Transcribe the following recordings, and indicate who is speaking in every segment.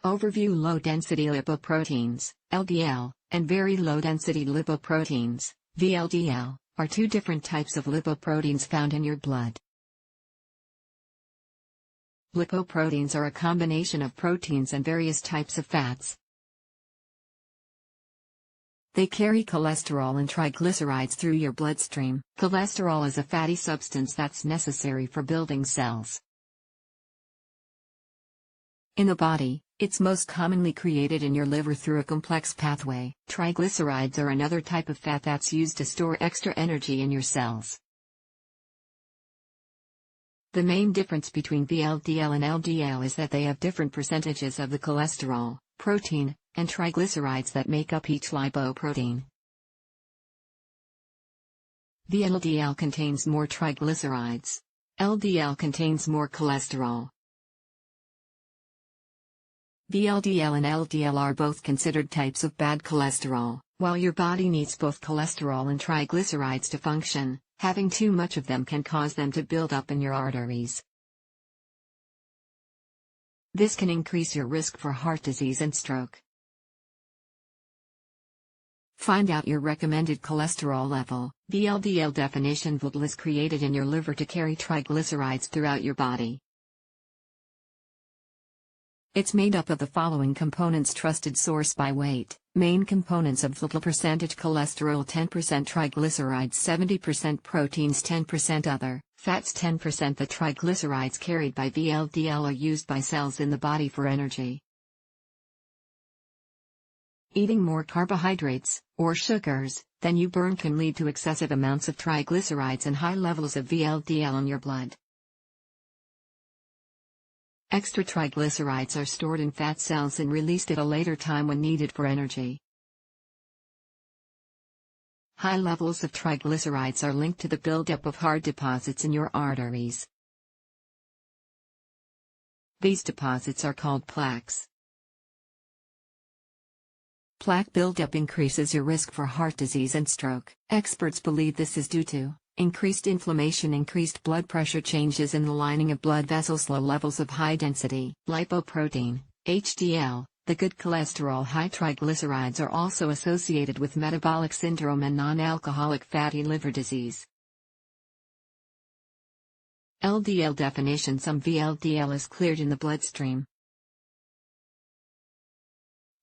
Speaker 1: Overview: low-density lipoproteins, LDL, and very low-density lipoproteins, VLDL, are two different types of lipoproteins found in your blood. Lipoproteins are a combination of proteins and various types of fats. They carry cholesterol and triglycerides through your bloodstream. Cholesterol is a fatty substance that's necessary for building cells. In the body, it's most commonly created in your liver through a complex pathway. Triglycerides are another type of fat that's used to store extra energy in your cells. The main difference between VLDL and LDL is that they have different percentages of the cholesterol, protein, and triglycerides that make up each lipoprotein. VLDL contains more triglycerides. LDL contains more cholesterol. VLDL and LDL are both considered types of bad cholesterol. While your body needs both cholesterol and triglycerides to function, having too much of them can cause them to build up in your arteries. This can increase your risk for heart disease and stroke. Find out your recommended cholesterol level. VLDL definition: VLDL is created in your liver to carry triglycerides throughout your body. It's made up of the following components: trusted source by weight. Main components of VLDL: percentage cholesterol 10%, triglycerides 70%, proteins 10%, other fats 10%. The triglycerides carried by VLDL are used by cells in the body for energy. Eating more carbohydrates, or sugars, than you burn can lead to excessive amounts of triglycerides and high levels of VLDL in your blood. Extra triglycerides are stored in fat cells and released at a later time when needed for energy. High levels of triglycerides are linked to the buildup of hard deposits in your arteries. These deposits are called plaques. Plaque buildup increases your risk for heart disease and stroke. Experts believe this is due to increased inflammation, increased blood pressure, changes in the lining of blood vessels, low levels of high-density lipoprotein, HDL, the good cholesterol. High triglycerides are also associated with metabolic syndrome and non-alcoholic fatty liver disease. LDL definition: some VLDL is cleared in the bloodstream.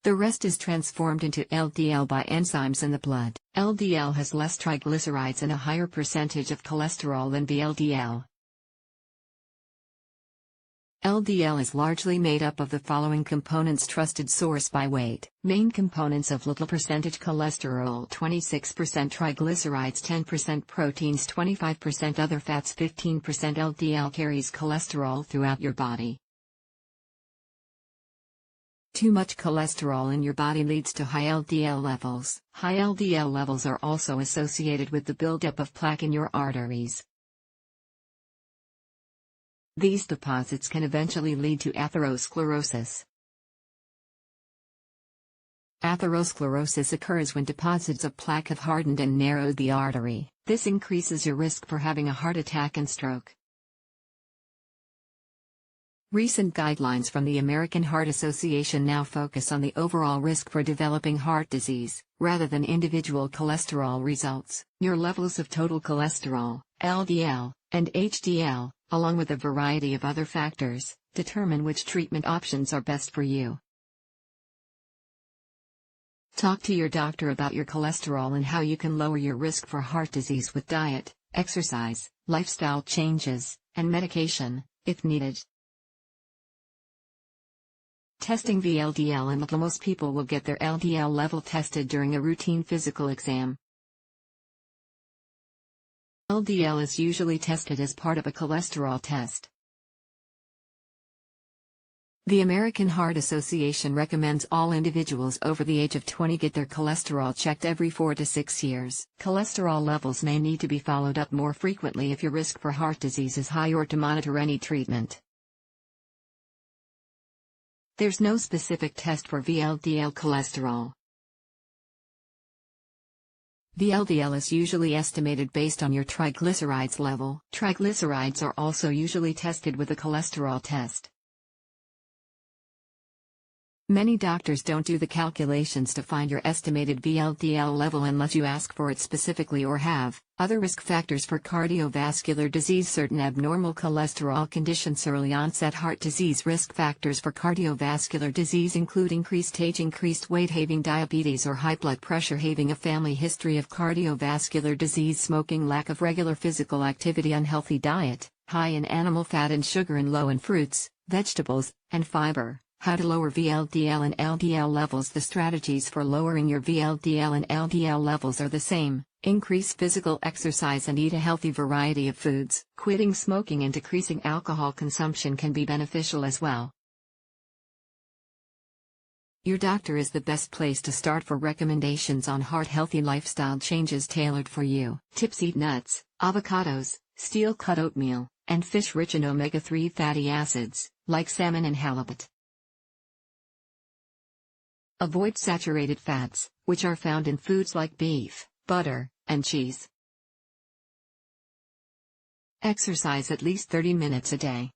Speaker 1: The rest is transformed into LDL by enzymes in the blood. LDL has less triglycerides and a higher percentage of cholesterol than VLDL. LDL is largely made up of the following components: trusted source by weight. Main components of LDL: percentage cholesterol 26%, triglycerides 10%, proteins 25%, other fats 15%. LDL carries cholesterol throughout your body. Too much cholesterol in your body leads to high LDL levels. High LDL levels are also associated with the buildup of plaque in your arteries. These deposits can eventually lead to atherosclerosis. Atherosclerosis occurs when deposits of plaque have hardened and narrowed the artery. This increases your risk for having a heart attack and stroke. Recent guidelines from the American Heart Association now focus on the overall risk for developing heart disease, rather than individual cholesterol results. Your levels of total cholesterol, LDL, and HDL, along with a variety of other factors, determine which treatment options are best for you. Talk to your doctor about your cholesterol and how you can lower your risk for heart disease with diet, exercise, lifestyle changes, and medication, if needed. Testing VLDL and LDL: most people will get their LDL level tested during a routine physical exam. LDL is usually tested as part of a cholesterol test. The American Heart Association recommends all individuals over the age of 20 get their cholesterol checked every 4 to 6 years. Cholesterol levels may need to be followed up more frequently if your risk for heart disease is high or to monitor any treatment. There's no specific test for VLDL cholesterol. VLDL is usually estimated based on your triglycerides level. Triglycerides are also usually tested with a cholesterol test. Many doctors don't do the calculations to find your estimated VLDL level unless you ask for it specifically or have other risk factors for cardiovascular disease. Certain abnormal cholesterol conditions. Early onset heart disease. Risk factors for cardiovascular disease include increased age, increased weight, having diabetes or high blood pressure, having a family history of cardiovascular disease, smoking, lack of regular physical activity, unhealthy diet, high in animal fat and sugar and low in fruits, vegetables, and fiber. How to lower VLDL and LDL levels. The strategies for lowering your VLDL and LDL levels are the same: increase physical exercise and eat a healthy variety of foods. Quitting smoking and decreasing alcohol consumption can be beneficial as well. Your doctor is the best place to start for recommendations on heart-healthy lifestyle changes tailored for you. Tips: eat nuts, avocados, steel-cut oatmeal, and fish rich in omega-3 fatty acids, like salmon and halibut. Avoid saturated fats, which are found in foods like beef, butter, and cheese. Exercise at least 30 minutes a day.